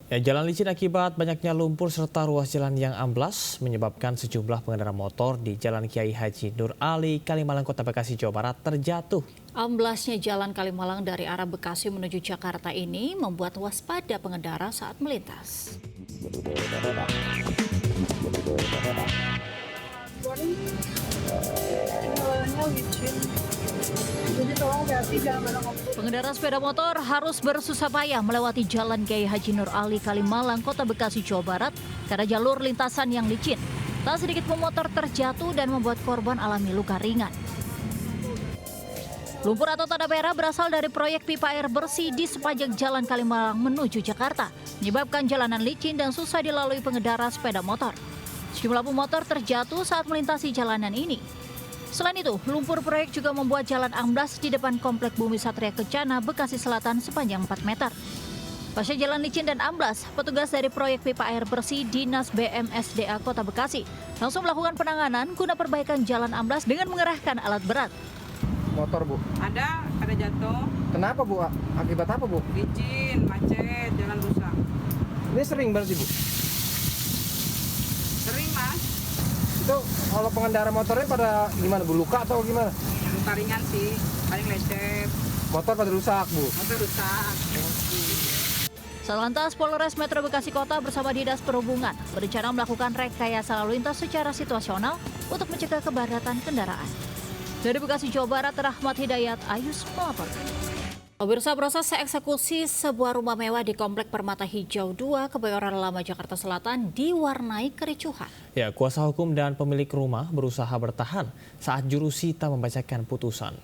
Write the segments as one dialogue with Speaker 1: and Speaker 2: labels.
Speaker 1: Ya, jalan licin akibat banyaknya lumpur serta ruas jalan yang amblas menyebabkan sejumlah pengendara motor di Jalan Kiai Haji Nur Ali, Kalimalang, Kota Bekasi, Jawa Barat terjatuh.
Speaker 2: Amblasnya jalan Kalimalang dari arah Bekasi menuju Jakarta ini membuat waspada pengendara saat melintas. Pengendara sepeda motor harus bersusah payah melewati Jalan Kiai Haji Nur Ali, Kalimalang, Kota Bekasi, Jawa Barat karena jalur lintasan yang licin. Tak sedikit pemotor terjatuh dan membuat korban alami luka ringan. Lumpur atau tanah merah berasal dari proyek pipa air bersih di sepanjang Jalan Kalimalang menuju Jakarta, menyebabkan jalanan licin dan susah dilalui pengendara sepeda motor. Sejumlah pemotor terjatuh saat melintasi jalanan ini. Selain itu, lumpur proyek juga membuat jalan amblas di depan Komplek Bumi Satria Kencana, Bekasi Selatan sepanjang 4 meter. Pasca jalan licin dan amblas, petugas dari proyek pipa air bersih Dinas BMSDA Kota Bekasi langsung melakukan penanganan guna perbaikan jalan amblas dengan mengerahkan alat berat.
Speaker 3: Motor, Bu?
Speaker 4: Ada jatuh.
Speaker 3: Kenapa, Bu? Akibat apa, Bu?
Speaker 4: Licin, macet, jalan rusak.
Speaker 3: Ini sering berarti, Bu?
Speaker 4: Sering, Mas.
Speaker 3: Itu kalau pengendara motornya pada gimana, Bu? Luka atau gimana?
Speaker 4: Luka ringan sih, paling lecet.
Speaker 3: Motor pada rusak, Bu?
Speaker 4: Motor rusak.
Speaker 2: Satlantas Polres Metro Bekasi Kota bersama Dinas Perhubungan berencana melakukan rekayasa lalu lintas secara situasional untuk mencegah kepadatan kendaraan. Dari Bekasi, Jawa Barat, Rahmat Hidayat, Ayus melaporkan. Pemirsa, proses eksekusi sebuah rumah mewah di Komplek Permata Hijau 2, Kebayoran Lama, Jakarta Selatan diwarnai kericuhan.
Speaker 1: Ya, kuasa hukum dan pemilik rumah berusaha bertahan saat jurusita membacakan putusan.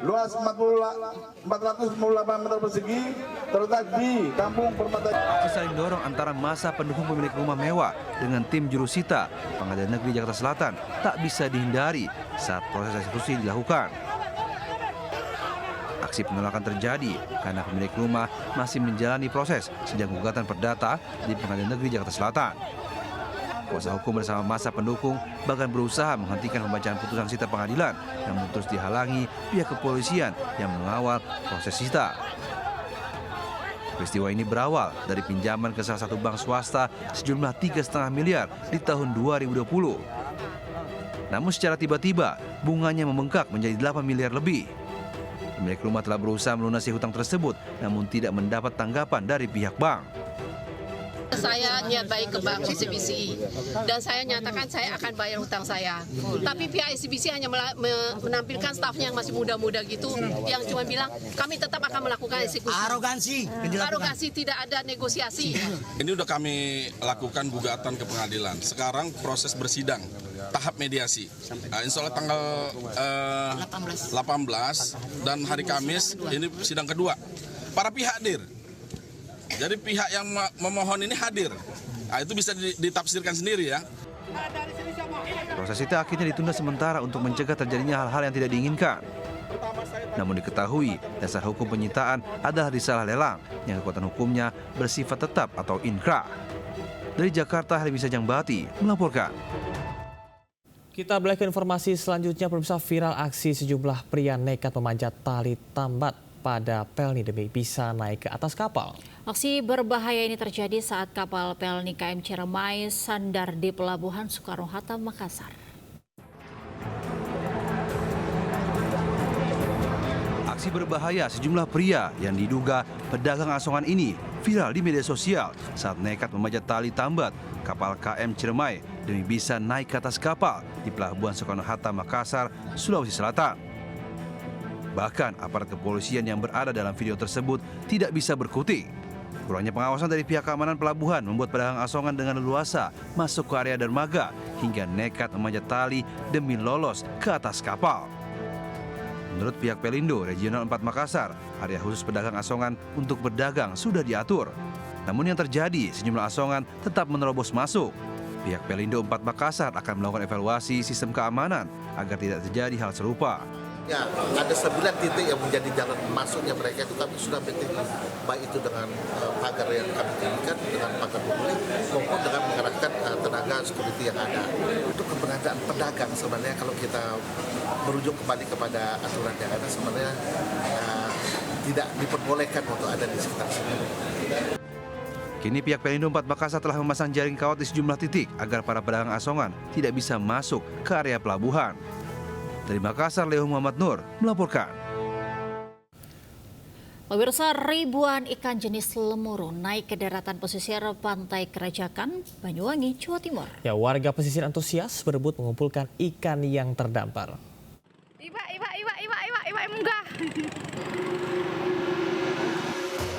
Speaker 5: Luas 458 meter persegi terletak di Kampung Permata.
Speaker 6: Aksi saling dorong antara massa pendukung pemilik rumah mewah dengan tim jurusita Pengadilan Negeri Jakarta Selatan tak bisa dihindari saat proses eksekusi dilakukan. Aksi penolakan terjadi karena pemilik rumah masih menjalani proses sidang gugatan perdata di Pengadilan Negeri Jakarta Selatan. Kuasa hukum bersama massa pendukung bahkan berusaha menghentikan pembacaan putusan sita pengadilan, namun terus dihalangi pihak kepolisian yang mengawal proses sita. Peristiwa ini berawal dari pinjaman ke salah satu bank swasta sejumlah 3,5 miliar di tahun 2020. Namun secara tiba-tiba bunganya membengkak menjadi 8 miliar lebih. Pemilik rumah telah berusaha melunasi hutang tersebut, namun tidak mendapat tanggapan dari pihak bank.
Speaker 7: Saya niat baik ke bank ICBC dan saya nyatakan saya akan bayar hutang saya. Tapi pihak ICBC hanya menampilkan stafnya yang masih muda-muda gitu, yang cuma bilang kami tetap akan melakukan eksekusi. Arogansi, tidak ada negosiasi.
Speaker 8: Ini udah kami lakukan gugatan ke pengadilan. Sekarang proses bersidang, tahap mediasi. Insya Allah tanggal 18 dan hari Kamis ini sidang kedua. Para pihak hadir. Jadi pihak yang memohon ini hadir. Nah, itu bisa ditafsirkan sendiri ya.
Speaker 6: Proses itu akhirnya ditunda sementara untuk mencegah terjadinya hal-hal yang tidak diinginkan. Namun diketahui dasar hukum penyitaan adalah disalah lelang yang kekuatan hukumnya bersifat tetap atau inkrah. Dari Jakarta, Helmi Sajangbati melaporkan.
Speaker 1: Kita beralih ke informasi selanjutnya. Pemirsa, viral aksi sejumlah pria nekat memanjat tali tambat pada pelni demi bisa naik ke atas kapal.
Speaker 2: Aksi berbahaya ini terjadi saat kapal pelni KM Ciremai sandar di Pelabuhan Soekarno-Hatta, Makassar.
Speaker 6: Aksi berbahaya sejumlah pria yang diduga pedagang asongan ini viral di media sosial saat nekat memanjat tali tambat kapal KM Ciremai demi bisa naik ke atas kapal di Pelabuhan Soekarno-Hatta, Makassar, Sulawesi Selatan. Bahkan aparat kepolisian yang berada dalam video tersebut tidak bisa berkutik. Kurangnya pengawasan dari pihak keamanan pelabuhan membuat pedagang asongan dengan leluasa masuk ke area dermaga hingga nekat memanjat tali demi lolos ke atas kapal. Menurut pihak Pelindo Regional 4 Makassar, area khusus pedagang asongan untuk berdagang sudah diatur. Namun yang terjadi, sejumlah asongan tetap menerobos masuk. Pihak Pelindo 4 Makassar akan melakukan evaluasi sistem keamanan agar tidak terjadi hal serupa.
Speaker 9: Ya, ada 9 titik yang menjadi jalan masuknya mereka itu kami sudah penting, baik itu dengan pagar yang kami tinggikan, dengan pagar pemulih, maupun dengan mengerahkan tenaga security yang ada. Untuk keberadaan pedagang sebenarnya kalau kita merujuk kembali kepada aturan yang ada sebenarnya tidak diperbolehkan untuk ada di sekitar sini.
Speaker 6: Kini pihak Pelindo 4 Makassar telah memasang jaring kawat di sejumlah titik agar para pedagang asongan tidak bisa masuk ke area pelabuhan. Dari Makassar, Leo Muhammad Nur melaporkan.
Speaker 2: Pemirsa, ribuan ikan jenis lemuru naik ke daratan pesisir Pantai Kerajakan, Banyuwangi, Jawa Timur.
Speaker 1: Ya, warga pesisir antusias berebut mengumpulkan ikan yang terdampar.
Speaker 4: Iba, munggah.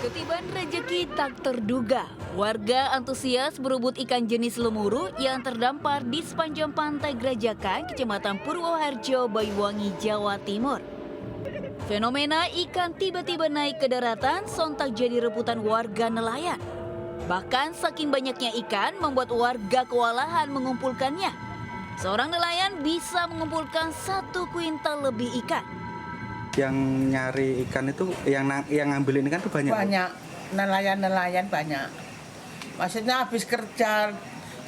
Speaker 2: Ketiban rejeki tak terduga. Warga antusias berebut ikan jenis lemuru yang terdampar di sepanjang Pantai Gerajakan, Kecamatan Purwoharjo, Banyuwangi, Jawa Timur. Fenomena ikan tiba-tiba naik ke daratan sontak jadi rebutan warga nelayan. Bahkan saking banyaknya ikan membuat warga kewalahan mengumpulkannya. Seorang nelayan bisa mengumpulkan 1 kuintal lebih ikan.
Speaker 10: Yang nyari ikan itu, yang ngambilin ikan itu banyak?
Speaker 11: Banyak, nelayan-nelayan banyak. Maksudnya habis kerja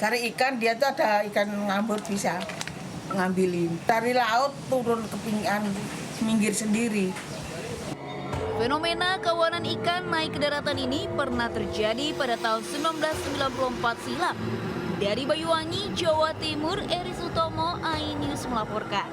Speaker 11: cari ikan, dia tuh ada ikan ngambur bisa ngambilin. Dari laut turun ke minggir sendiri.
Speaker 2: Fenomena kawanan ikan naik ke daratan ini pernah terjadi pada tahun 1994 silam. Dari Banyuwangi, Jawa Timur, Eris Utomo, iNews melaporkan.